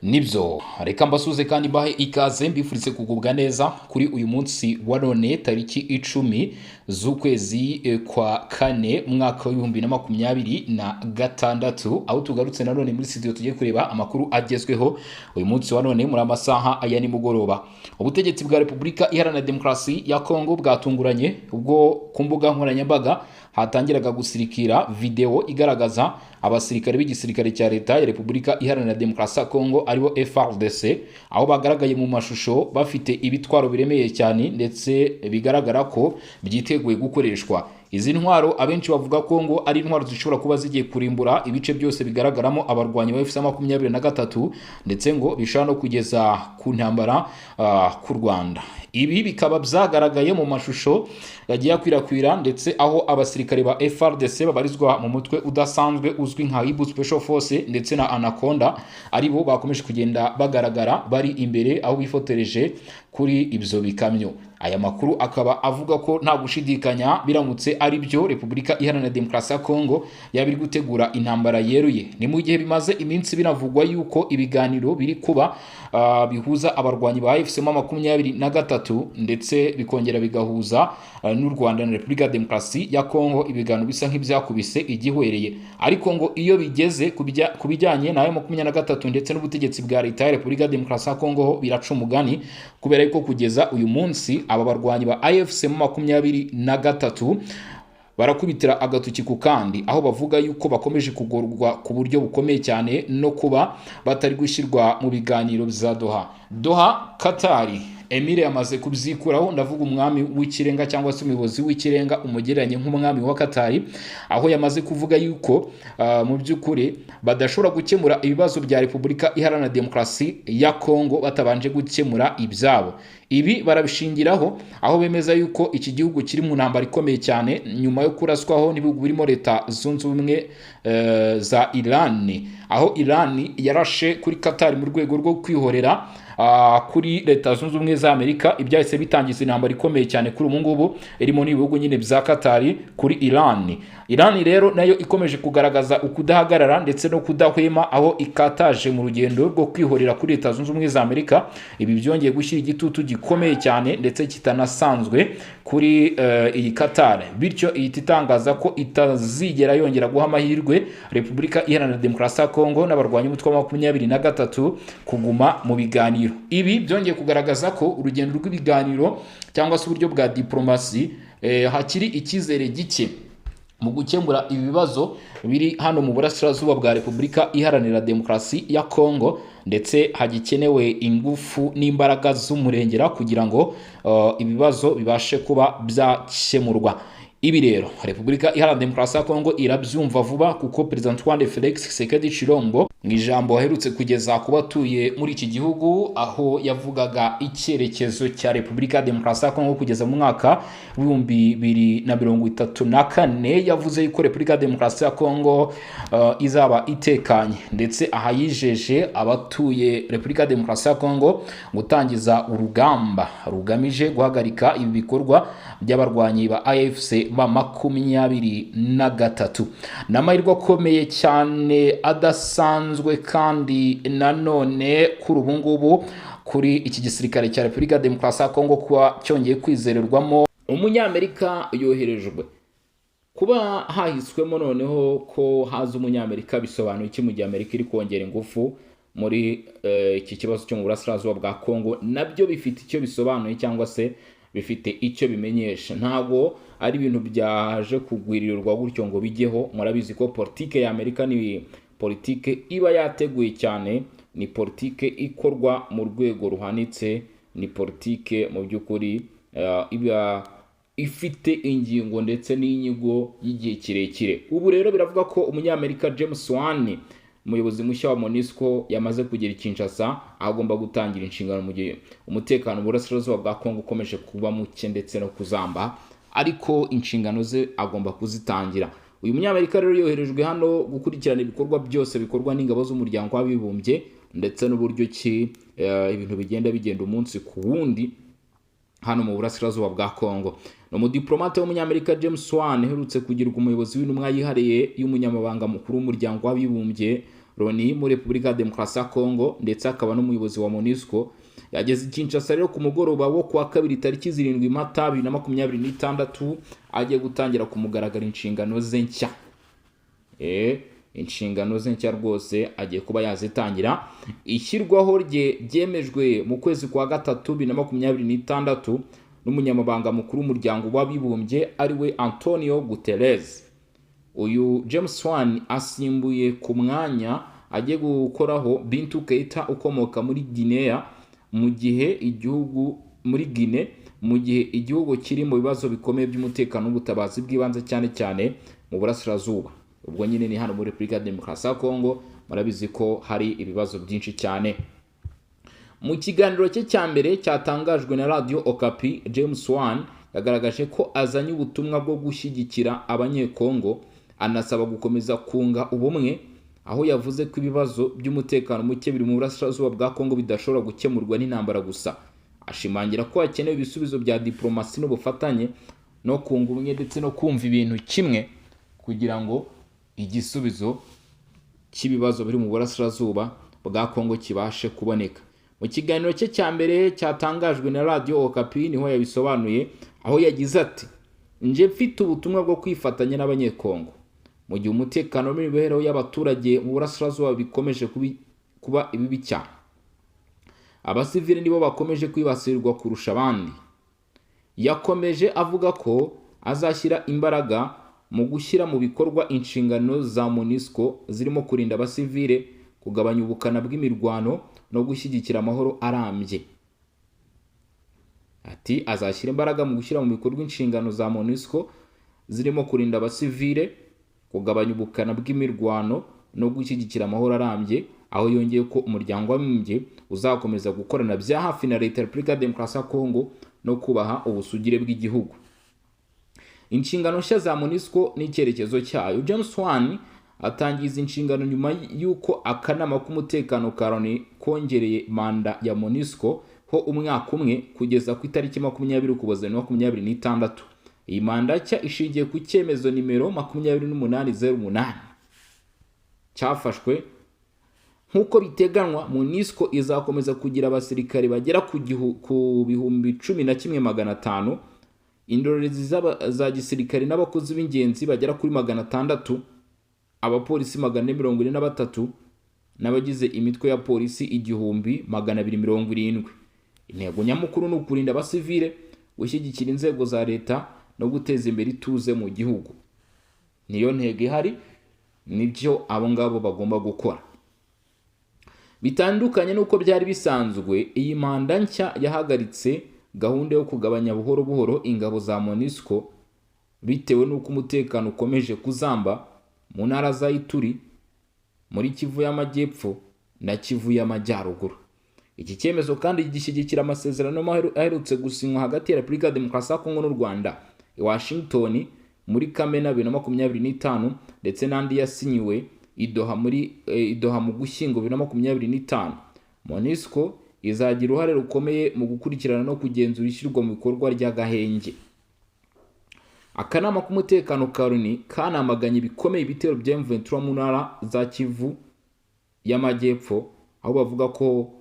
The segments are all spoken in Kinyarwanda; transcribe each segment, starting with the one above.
Nibyo reka mbasuze kandi mbahe ikaze mbifurize kugubwa neza kuri uyu munsi wa none tariki 10 z'ukwezi kwa kane mwaka w'2026 aho tugarutse na none muri studio tugiye kureba amakuru agezweho uyu munsi wa none muri amasaha aya nimugoroba. Ubutegetsi bwa Repubulika Iharanira Demokarasi ya Kongo bwatunguranye ubwo ku mbuga nkoranyambaga hatangiraga gusirikira video igaragaza abasirikare b'igisirikare cya leta ya Repubulika Iharanira Demokarasi ya Kongo aribo FARDC, aho bagaragaye mu mashusho bafite ibitwaro biremeye cyane ndetse bigaragara ko byiteguye gukoreshwa. Izi ntwaro abenshi bavuga ko ngo ari intwaro zishobora kuba zigiye kurimbura ibice byose bigaragaramo abarwanyi ba FC23 ndetse ngo bishaka no kugeza ku ntambara ku Rwanda. Ibi bikaba byagaragaye mu mashusho yagiye akwirakwira ndetse aho abasirikare ba FARDC babarizwa mu mutwe udasanzwe uzwi nka Ibu Special Force ndetse na Anaconda aribo bakomeje kugenda bagaragara bari imbere aho bifotoreje kuri ibyo bikamyo. Aya makuru akaba avuga ko nta gushidikanya biramutse ari byo Repubulika Iharanira Demokarasi ya Kongo yabiri gutegura intambara yeruye. Ni mu gihe bimaze iminsi binavugwa yuko ibiganiro biri kuba bihuza abarwanyi ba FC23 ndetse bikongera bigahuza n'u Rwanda na Repubulika Demokarasi ya Kongo, ibiganiro bisa nk'ibyakubise igihwereye. Ariko ngo iyo bigeze kubijyanye na M23 ndetse n'ubutegetsi bwa leta ya Repubulika Demokarasi ya Kongo biraca umugani, kubera yuko kugeza uyu munsi aba barwanyi ba AFC23 barakubitira agatuki ku kandi, aho bavuga yuko bakomeje kugorwa ku buryo bukomeye cyane no kuba batari gushyirwa mu biganiro bya Doha. Katari Emile yamaze kubyikuraho, ndavuga umwami w'ikirenga cyangwa se umuyobozi w'ikirenga umugereranye nk'umwami wa Katari, aho yamaze kuvuga yuko mu by'ukuri badashobora gukemura ibibazo bya Repubulika Iharanira Demokarasi ya Kongo batabanje gukemura ibyabo. Ibi barabishingiraho aho bemeza yuko iki gihugu kiri mu ntambara ikomeye cyane nyuma yo kuraswaho n'ibihugu birimo Leta Zunze Ubumwe za Iran, aho Iran yarashe kuri Katari mu rwego rwo kwihorera kuri Leta Zunze Ubumwe za Amerika, ibyahise bitangiza intambara ikomeye cyane kuri ubu ngubu irimo n'ibihugu nyine bya Katari kuri Iran rero nayo ikomeje kugaragaza ukudahagarara ndetse no kudahwema, aho ikataje mu rugendo rwo kwihorera kuri Leta Zunze Ubumwe za Amerika. Ibi byongeye gushyira igitutu gikomeye cyane ndetse kitanasanzwe kuri iyi Qatar, bityo ihita itangaza ko itazigera yongera guha amahirwe Repubulika Iharanira Demokarasi ya Kongo n'abarwanyi umutwe wa 23 kuguma mu biganiro. Ibi byongeye kugaragaza ko urugendo rw'ibiganiro cyangwa se uburyo bwa diplomasi hakiri icyizere gike mu gukemura ibibazo biri hano mu burasirazuba bwa Repubulika Iharanira Demokarasi ya Kongo, ndetse hagikenewe ingufu n'imbaraga z'umurengera kugira ngo ibibazo bibashe kuba byakemurwa. Ibi rero Repubulika Iharanira Demokarasi ya Kongo irabyumva vuba, kuko President Antoine Felix Tshisekedi Tshilombo mu ijambo aherutse kugeza ku batuye muri iki gihugu, aho yavugaga icyerekezo cya Repubulika Demokarasi ya Kongo kugeza mu mwaka w'2034, yavuze yuko Repubulika Demokarasi ya Kongo izaba itekanye, ndetse aha yijeje abatuye Repubulika Demokarasi ya Kongo gutangiza urugamba rugamije guhagarika ibi bikorwa by'abarwanyi ba AFC ba 23. N'amahirwe akomeye cyane adasanzwe kandi nanone kuri ubu ngubu kuri iki gisirikare cya Repubulika Demokarasi ya Kongo kuba cyongeye kwizererwamo umunyamerika yoherejwe. Kuba hahiswemo noneho ko haza umunyamerika bisobanuye iki mu gihe Amerika iri kongera ingufu muri iki kibazo cyo mu burasirazuba bwa Kongo? Nabyo bifite icyo bisobanuye cyangwa se bifite icyo bimenyesha. Ntago ari ibintu byaje kugwiririrwa gutyo ngo bijyeho. Murabizi ko politike ya Amerika ni politike iba yateguye cyane, ni politike ikorwa mu rwego ruhanitse, ni politike mu by'ukuri iba ifite ingingo ndetse n'inyigo y'igihe kirekire. Ubu rero biravuga ko umunyamerika James Wan, umuyobozi mushya wa MONUSCO, yamaze kugera i Kinshasa, agomba gutangira inshingano mu gihe umutekano mu burasirazuba bwa Kongo ukomeje kuba muke ndetse no kuzamba, ariko inshingano ze agomba kuzitangira. Uyu munyamerika rero yoherejwe hano gukurikirana ibikorwa byose bikorwa n'ingabo z'umuryango w'abibumbye ndetse n'uburyo ki ibintu bigenda umunsi ku wundi hano mu burasirazuba bwa Kongo. No mu diplomate w'umunyamerika James Wan herutse kugirwa umuyobozi w'intumwa yihariye y'umunyamabanga mukuru w'umuryango w'abibumbye Loni muri Repubulika ya Demokarasi ya Kongo ndetse akaba n'umuyobozi wa MONUSCO yageze Kinshasa rero ku mugoroba wo kuwa kabiri tariki 7 Mata 2026 agiye gutangira kumugaragara inshingano ze nshya. Inshingano ze nshya rwose agiye kuba yazitangira. Ishyirwaho ryemejwe mu kwezi kwa gatatu 2026 n'umunyamabanga mukuru w'umuryango w'abibumbye ariwe Antonio Guterres. Uyu James Swan asimbuye ku mwanya agiye gukoraho Bintou Keita ukomoka muri Guinea mu gihe igihugu kiri mu bibazo bikomeye by'umutekano n'ubutabazi bw'ibanze cyane cyane mu burasirazuba. Ubwo nyine ni hano muri Repubulika ya Demokarasi ya Kongo, murabizi ko hari ibibazo byinshi cyane. Mu kiganiro cye cya mbere cyatangajwe na Radio Okapi, James Swan yagaragaje ko azanye ubutumwa bwo gushyigikira abanyekongo, anasaba gukomeza kunga ubumwe, aho yavuze ko ibibazo by'umutekano muke biri mu burasirazuba bwa Kongo bidashobora gukemurwa n'intambara gusa. Ashimangira ko hakenewe ibisubizo bya diplomasi n'ubufatanye no kunga ubumwe ndetse no kumva ibintu kimwe kugira ngo igisubizo cy'ibibazo biri mu burasirazuba bwa Kongo kibashe kuboneka. Mu kiganiro cye cya mbere cyatangajwe na Radio Okapi niho yabisobanuye, aho yagize ati: "Nje mfite ubutumwa bwo kwifatanya n'abanyekongo mu gihe umutekano n'imibereho y'abaturage mu burasirazuba bikomeje kuba ibibi cyane. Abasivili nibo bakomeje kwibasirwa kurusha abandi." Yakomeje avuga ko azashyira imbaraga mu gushyira mu bikorwa inshingano za MONUSCO zirimo kurinda abasivile, kugabanya ubukana bw'imirwano no gushyigikira amahoro arambye. Ati azashyira imbaraga mu gushyira mu bikorwa inshingano za MONUSCO zirimo kurinda abasivile, kugabanya ubukana bw'imirwano no gushyigikira amahoro arambye, aho yongeye ko umuryango w'abibumbye uzakomeza gukorana bya hafi na Leta ya Repubulika ya Demokarasi ya Kongo no kubaha ubusugire bw'igihugu. Inshingano nshya za MONUSCO n'icyerekezo cyayo. James Swan atangiza inshingano nyuma y'uko akanama k'umutekano ka Loni kongereye manda ya MONUSCO ho umwaka umwe kugeza ku itariki 20 Ukuboza 2026. Iyi manda nshya ishingiye ku cyemezo nimero 2808 cyafashwe. Nk'uko biteganwa, MONUSCO izakomeza kugira abasirikare bagera ku 11,500, indorerezi za gisirikare n'abakozi b'ingenzi bagera kuri 600, abapolisi 443 n'abagize imitwe ya polisi 1270. Intego nyamukuru ni ukurinda abasivile, gushyigikira inzego za leta no guteza imbere ituze mu gihugu. Niyo ntego ihari, nibyo abo ngabo bagomba gukora. Bitandukanye nuko byari bisanzwe, iyi manda nshya yahagaritse gahunda yo kugabanya buhoro buhoro ingabo za MONUSCO bitewe nuko umutekano ukomeje kuzamba mu ntara za Ituri, muri Kivu y'Amajyepfo na Kivu y'Amajyaruguru. Iki cyemezo kandi gishyigikira amasezerano aherutse gusinywa hagati ya Repubulika ya Demokarasi ya Kongo n'u Rwanda i Washington muri Kamena 2025 ndetse n'andi yasinyiwe i Doha mu Gushyingo 2025. MONUSCO izagira uruhare rukomeye mu gukurikirana no kugenzura ishyirwa mu bikorwa ry'agahenge. Akanama k'umutekano ka Loni kanamaganye bikomeye ibitero bya M23 mu ntara za Kivu y'Amajyepfo, aho bavuga ko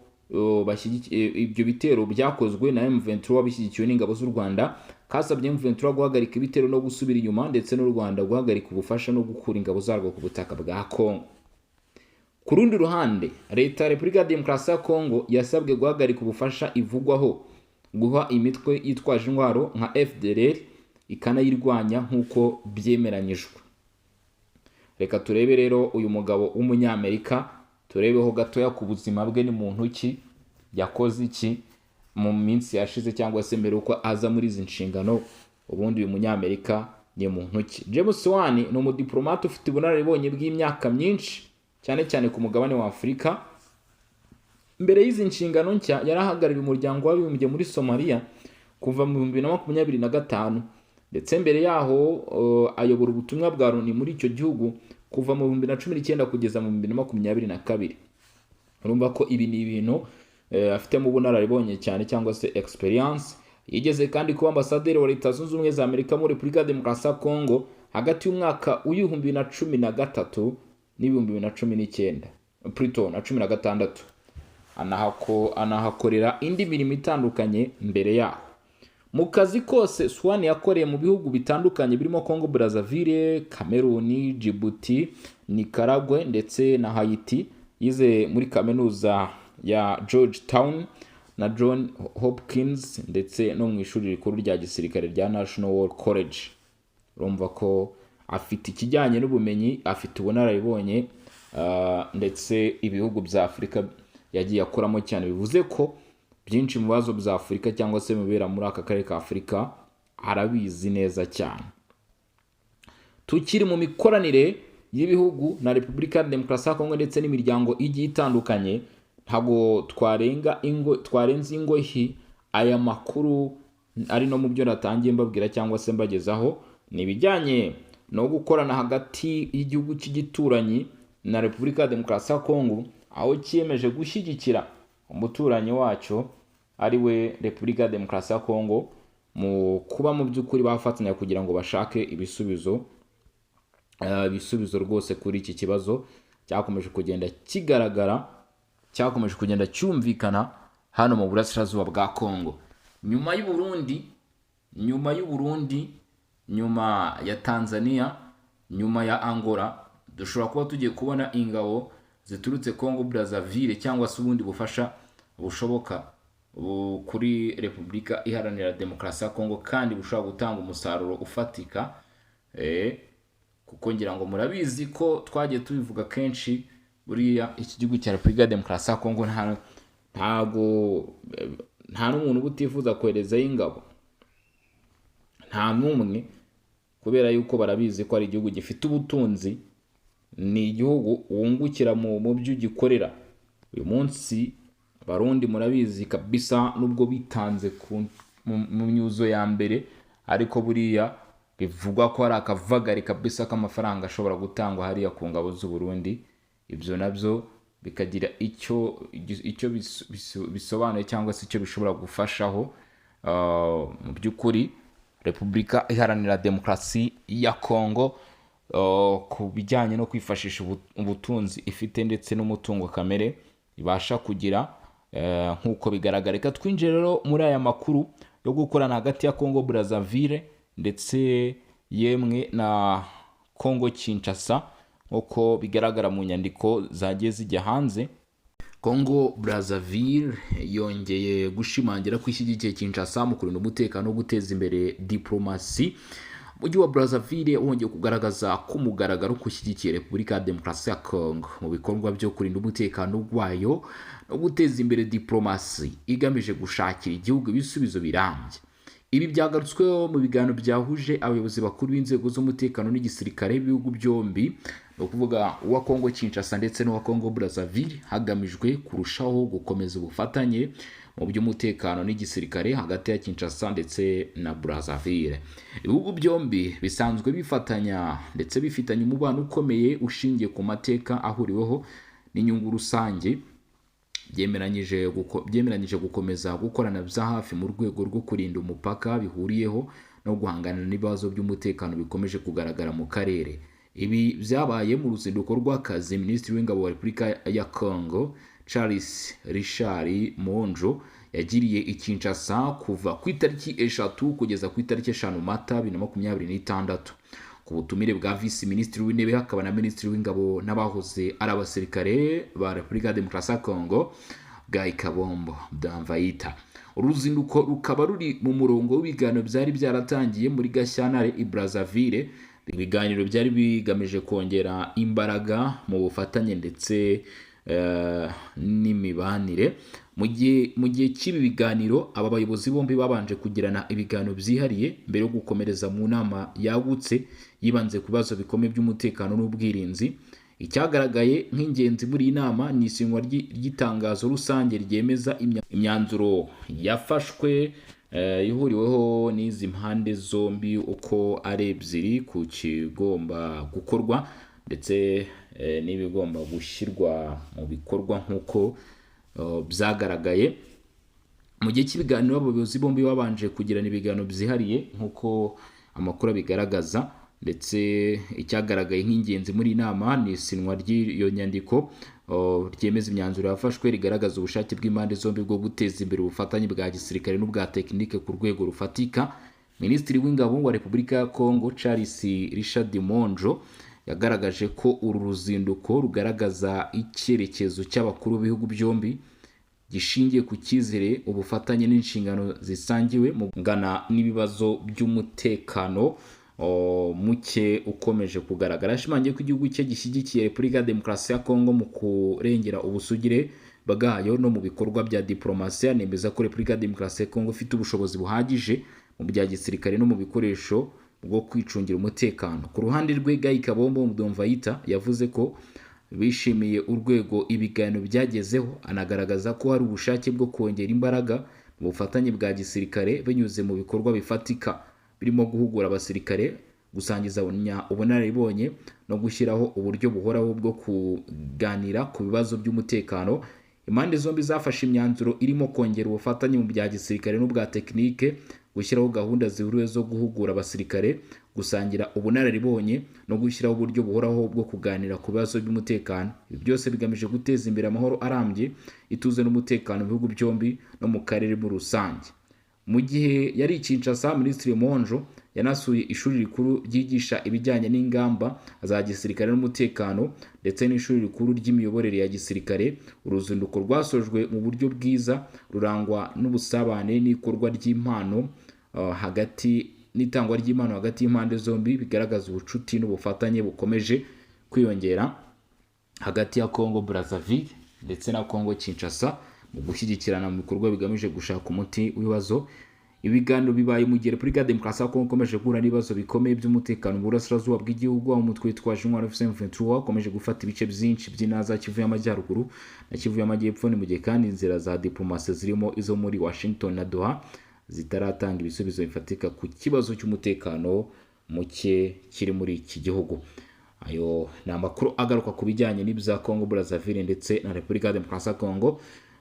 ibyo bitero byakozwe na M23 bishyigikiwe n'ingabo z'u Rwanda. Kasabye M23 guhagarika ibitero no gusubira inyuma ndetse n'u Rwanda guhagarika ubufasha no gukura ingabo zarwo ku butaka bwa Kongo. Ku rundi ruhande, Leta ya Repubulika ya Demokarasi ya Kongo yasabwe guhagarika ubufasha ivugwaho guha imitwe yitwaje intwaro nka FDLR ikanayirwanya nk'uko byemeranyijwe. Reka turebe rero uyu mugabo w'umunyamerika, turebeho gatoya ku buzima bwe, ni muntu ki, yakoze iki mu minsi yashize cyangwa se mbere uko aza muri izi nshingano. Ubundi uyu munyamerika ni muntu ki? James Swan ni umudiplomate ufite ubunararibonye bw'imyaka myinshi cyane cyane ku mugabane wa Afurika. Mbere y'izi nshingano nshya yarahagarariye umuryango w'abibumbye muri Somalia kuva mu 2025, ndetse mbere yaho ayobora ubutumwa bwa Loni muri icyo gihugu kuva mu 2019 kugeza mu 2022. Urumva ko ibi ni ibintu afitemo ubunararibonye cyane cyangwa se experience. Yigeze kandi kuba ambasaderi wa Leta Zunze Ubumwe za Amerika muri Repubulika ya Demokarasi ya Kongo hagati y'umwaka w'2013 n'ibihumbi 2019. Pluto na 16 anahakorera indi mirimo itandukanye mbere yaho. Mu kazi kose Swan yakoreye mu bihugu bitandukanye birimo Congo Brazzaville, Cameroon, Djibouti, Nicaragua ndetse na Haiti. Yize muri kaminuza ya Georgetown na John Hopkins ndetse no mu ishuri rikuru rya gisirikare rya National War College. Urumva ko afite ikijyanye n'ubumenyi, afite ubunararibonye, ndetse ibihugu bya Afurika yagiye akoramo cyane, bivuze ko byinshi mu bibazo bya Afurika cyangwa se mubera muri aka karere ka Afurika arabizi neza cyane. Tukiri mu mikoranire y'ibihugu na Repubulika ya Demokarasi ya Kongo ndetse n'imiryango igiye itandukanye, ntago twarenze ingohi aya makuru ari no mu byo natangiye mbabwira cyangwa se mbagezaho, ni ibijyanye no gukorana hagati y'igihugu cy'igituranyi na Repubulika ya Demokarasi ya Kongo, aho cyiyemeje gushyigikira umuturanyi wacu ari we Repubulika ya Demokarasi ya Kongo mu kuba mu by'ukuri bafatanya kugira ngo bashake ibisubizo rwose kuri iki kibazo cyakomeje kugenda kigaragara, cyakomeje kugenda cyumvikana hano mu burasirazuba bwa Kongo. Nyuma y'u Burundi, nyuma ya Tanzania, nyuma ya Angola, dushobora kuba tugiye kubona ingabo ziturutse Congo Brazzaville cyangwa se ubundi bufasha bushoboka kuri Repubulika Iharanira Demokarasi ya Kongo, kandi bushobora gutanga umusaruro ufatika, kuko ngira ngo murabizi ko twagiye tubivuga kenshi, buriya iki gihugu cya Repubulika ya Demokarasi ya Kongo nta n'umuntu butifuza koherezayo ingabo, nta n'umwe, kubera yuko barabizi ko ari igihugu gifite ubutunzi, ni igihugu wungukira mu byo ugikorera. Uyu munsi Abarundi murabizi kabisa, nubwo bitanze mu myuzo ya mbere, ariko buriya bivugwa ko hari akavagari kabisa k'amafaranga ashobora gutangwa hariya ku ngabo z'u Burundi. Ibyo nabyo bikagira icyo bisobanuye cyangwa se icyo bishobora gufashaho mu by'ukuri Repubulika Iharanira Demokarasi ya Kongo ku bijyanye no kwifashisha ubutunzi ifite ndetse n'umutungo kamere ibasha kugira, nk'uko bigaragara. Reka twinjire rero muri aya makuru yo gukorana hagati ya Congo Brazzaville ndetse yemwe na Congo Kinshasa, nk'uko bigaragara mu nyandiko zagiye zijya hanze. Congo Brazzaville yongeye gushimangira ko ishyigikiye Kinshasa mu kurinda umutekano no guteza imbere diplomasi. Umujyi wa Brazzaville wongeye kugaragaza ko umugaragaro kushyigikiye Repubulika ya Demokarasi ya Kongo mu bikorwa byo kurinda umutekano wayo no guteza imbere diplomasi igamije gushakira igihugu ibisubizo birambye. Ibi byagarutsweho mu biganiro byahuje abayobozi bakuru b'inzego z'umutekano n'igisirikare b'ibihugu byombi, no kuvuga uwa Congo Kinshasa ndetse n'uwa Congo Brazzaville, hagamijwe kurushaho gukomeza ubufatanye mu by'umutekano n'igisirikare hagati ya Kinshasa ndetse na Brazzaville. Ibihugu byombi bisanzwe bifatanya ndetse bifitanye umubano ukomeye ushingiye ku mateka ahuriweho n'inyungu rusange, byemeranyije gukomeza gukorana bya hafi mu rwego rwo kurinda umupaka bihuriyeho no guhangana n'ibibazo by'umutekano bikomeje kugaragara mu karere. Ibi byabaye mu ruzinduko rw'akazi Minisitiri w'Ingabo wa Repubulika ya Kongo Charles Richard Monjo yagiriye i Kinshasa kuva ku itariki 3 kugeza ku itariki 5 Mata 2026, ku butumire bwa Vice Minisitiri w'Intebe hakaba na Minisitiri w'Ingabo n'abahoze ari abasirikare ba Repubulika ya Demokarasi ya Kongo Guy Kabombo Damvaita. Uruzinduko rukaba ruri mu murongo w'ibiganiro byari byaratangiye muri Gashyantare i Brazzaville. Ibiganiro byari bigamije kongera imbaraga mu bufatanye ndetse n'imibanire. Mu gihe cy'ibi biganiro aba bayobozi bombi babanje kugirana ibiganiro byihariye mbere yo gukomereza mu nama yagutse yibanze ku bibazo bikomeye by'umutekano n'ubwirinzi. Icyagaragaye nk'ingenzi muri iyi nama ni isinywa ry'itangazo rusange ryemeza imyanzuro yafashwe ihuriweho n'izi mpande zombi uko ari ebyiri ku kigomba gukorwa ndetse n'ibigomba gushyirwa mu bikorwa nk'uko byagaragaye. Mu gihe cy'ibiganiro abayobozi bombi babanje kugirana ibiganiro byihariye nk'uko amakuru abigaragaza, ndetse icyagaragaye nk'ingenzi muri iyi nama ni isinywa ry'iyo nyandiko ryemeza imyanzuro yafashwe rigaragaza ubushake bw'impande zombi bwo guteza imbere ubufatanye bwa gisirikare n'ubwa tekinike ku rwego rufatika. Minisitiri w'ingabo wa Repubulika ya Kongo Charles Richard Monjo yagaragaje ko uru ruzinduko rugaragaza icyerekezo cy'abakuru b'ibihugu byombi gishingiye ku cyizere, ubufatanye n'inshingano zisangiwe mu gana n'ibibazo by'umutekano muke ukomeje kugaragara. Ashimangiye ko igihugu cye gishyigikiye Repubulika ya Demokarasi ya Kongo mu kurengera ubusugire bwayo no mu bikorwa bya diplomasi. Anemeza ko Repubulika ya Demokarasi ya Kongo ifite ubushobozi buhagije mu bya gisirikare no mu bikoresho bwo kwicungira umutekano. Ku ruhande rwe, Guy Kabombo Mdomvayita yavuze ko bishimiye urwego ibiganiro byagezeho, anagaragaza ko hari ubushake bwo kongera imbaraga mu bufatanye bwa gisirikare binyuze mu bikorwa bifatika birimo guhugura abasirikare, gusangiza ubunararibonye no gushyiraho uburyo buhoraho bwo kuganira ku bibazo by'umutekano. Impande zombi zafashe imyanzuro irimo kongera ubufatanye mu bya gisirikare n'ubwa tekinike, gushyiraho gahunda zihuriwe zo guhugura abasirikare, gusangira ubunararibonye no gushyiraho uburyo buhoraho bwo kuganira ku bibazo by'umutekano. Ibi byose bigamije guteza imbere amahoro arambye, ituze n'umutekano mu bihugu byombi no mu karere muri rusange. Mu gihe yari Kinshasa, Minisitiri Monjo yanasuye ishuri rikuru ryigisha ibijyanye n'ingamba za gisirikare n'umutekano ndetse n'ishuri rikuru ry'imiyoborere ya gisirikare. Uruzinduko rwasojwe mu buryo bwiza rurangwa n'ubusabane n'ikorwa ry'impano n'itangwa ry'impano hagati y'impande zombi, bigaragaza ubucuti n'ubufatanye bukomeje kwiyongera hagati ya Congo Brazzaville ndetse na Congo Kinshasa mu gushyigikirana mu bikorwa bigamije gushaka umuti w'ibibazo. Ibiganiro bibaye mu gihe Repubulika ya Demokarasi ya Kongo ikomeje guhura n'ibibazo bikomeye by'umutekano mu burasirazuba bw'igihugu, aho umutwe witwaje intwaro M23 ukomeje gufata ibice byinshi by'intara za Kivu y'Amajyaruguru na Kivu y'Amajyepfo. Ni mu gihe kandi inzira za diplomasi zirimo izo muri Washington na Doha zitaratanga ibisubizo bifatika ku kibazo cy'umutekano muke kiri muri iki gihugu. Ayo ni amakuru agaruka ku bijyanye n'ibya Congo Brazzaville ndetse na Repubulika ya Demokarasi ya Kongo.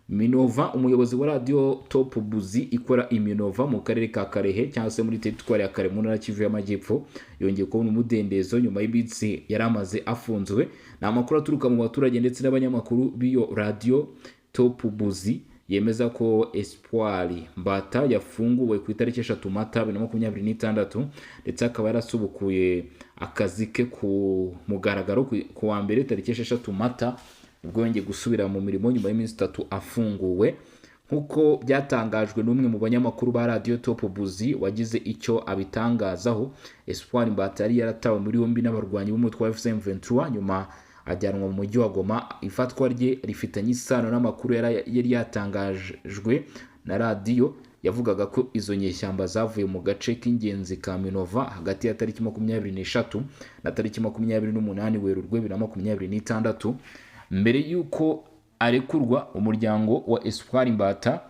Minova, umuyobozi wa radio Top Buzi ikora iminova mu karere ka Karehe cyangwa se muri teritwari ya Kare mu ntara Kivu y'Amajyepfo yongeye kubona umudendezo nyuma y'iminsi yari amaze afunzwe. Ni amakuru aturuka mu baturage ndetse n'abanyamakuru b'iyo radio Top Buzi yemeza ko Espoir Mbata yafunguwe ku itariki 3 Mata 2026 ndetse akaba yarasubukuye akazi ke ku mugaragaro ku wa mbere tariki 6 Mata ubwo yongeye gusubira mu mirimo nyuma y'iminsi 3 afunguwe. Nkuko byatangajwe n'umwe mu banyamakuru ba radio Top Buzi wagize icyo abitangazaho, Espoir Mbata yari yaratawe muri yombi n'abarwanyi b'umutwe wa M23 nyuma ajyanwa mu mujyi wa Goma. Ifatwa rye rifitanye isano n'amakuru yari yatangajwe na radio yavugaga ko izo nyeshyamba zavuye mu gace k'ingenzi ka Minova hagati ya tariki 23 na tariki 28 Werurwe 2026. Mbere y'uko arekurwa, umuryango wa Espoir Mbata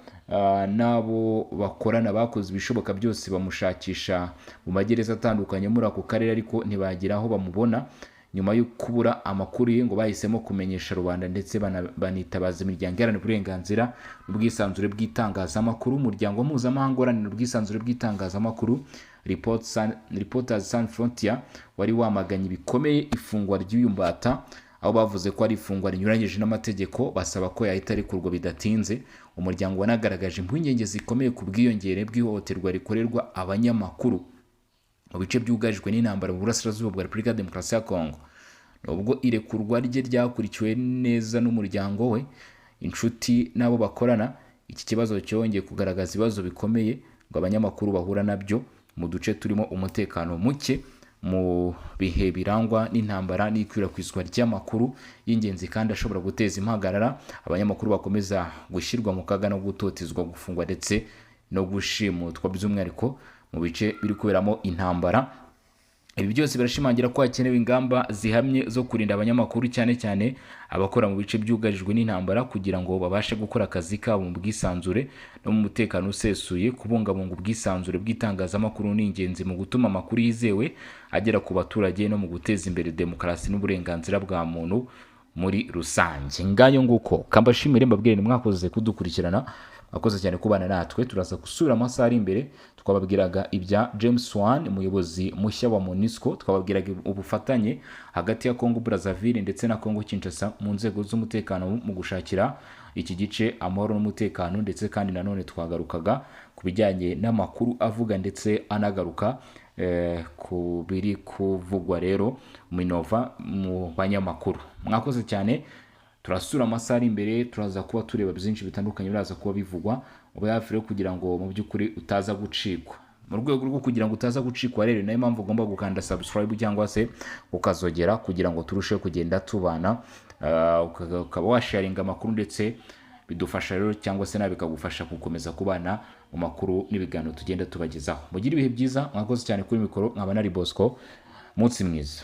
nabo bakorana bakoze ibishoboka byose bamushakisha mu magereza atandukanye muri ako karere, ariko ntibagira aho bamubona. Nyuma yo kubura amakuru ye ngo bahisemo kumenyesha rubanda ndetse banitabaza imiryango iharanira uburenganzira n'ubwisanzure bw'itangazamakuru. Umuryango mpuzamahanga uharanira ubwisanzure bw'itangazamakuru Reporters Sans Frontières wari wamaganye bikomeye ifungwa ry'uyu Mbata, aho bavuze ko ari ifungwa rinyuranyije n'amategeko, basaba ko yahita arekurwa bidatinze. Umuryango wanagaragaje impungenge zikomeye ku bwiyongere bw'ihohoterwa rikorerwa abanyamakuru mu bice byugarijwe n'intambara mu burasirazuba bwa Repubulika ya Demokarasi ya Kongo. Nubwo irekurwa rye ryakurikiwe neza n'umuryango we, inshuti n'abo bakorana, iki kibazo cyongeye kugaragaza ibibazo bikomeye ngo abanyamakuru bahura nabyo mu duce turimo umutekano muke mu bihe birangwa n'intambara n'ikwirakwizwa ry'amakuru y'ingenzi kandi ashobora guteza impagarara. Abanyamakuru bakomeza gushyirwa mu kaga no gutotezwa, gufungwa ndetse no gushimutwa by'umwihariko mu bice biri kuberamo intambara. Ibi byose birashimangira ko hakenewe ingamba zihamye zo kurinda abanyamakuru cyane cyane abakora mu bice byugarijwe n'intambara kugira ngo babashe gukora akazi kabo mu bwisanzure no mu mutekano usesuye. Kubungabunga ubwisanzure bw'itangazamakuru ni ingenzi mu gutuma amakuru yizewe agera ku baturage no mu guteza imbere demokarasi n'uburenganzira bwa muntu muri rusange. Ngayo nguko kambashimire mbabwire mwakoze kudukurikirana, akoze cyane kubana natwe. Turaza gusura amasaha ari imbere twababwiraga ibya James Wan, umuyobozi mushya wa MONUSCO, twababwiraga ubufatanye hagati ya Congo Brazzaville ndetse na Congo Kinshasa mu nzego z'umutekano mu gushakira iki gice amahoro n'umutekano, ndetse kandi nanone twagarukaga ku bijyanye n'amakuru avuga ndetse anagaruka ku biri kuvugwa rero Minova mu banyamakuru. Mwakoze cyane, turasura amasaha ari imbere, turaza kuba tureba byinshi bitandukanye biraza kuba bivugwa, ube hafi rero kugira ngo mu by'ukuri utaza gucikwa. Mu rwego rwo kugira ngo utaza gucikwa rero, nayo mpamvu ugomba gukanda subscribe cyangwa se ukazogera kugira ngo turusheho kugenda tubana, ukaba washaringa amakuru, ndetse bidufasha rero cyangwa se nawe bikagufasha gukomeza kubana mu makuru n'ibiganiro tugenda tubagezaho. Mugire ibihe byiza, mwakoze cyane kuri mikoro, nkaba nari Bosco, munsi mwiza.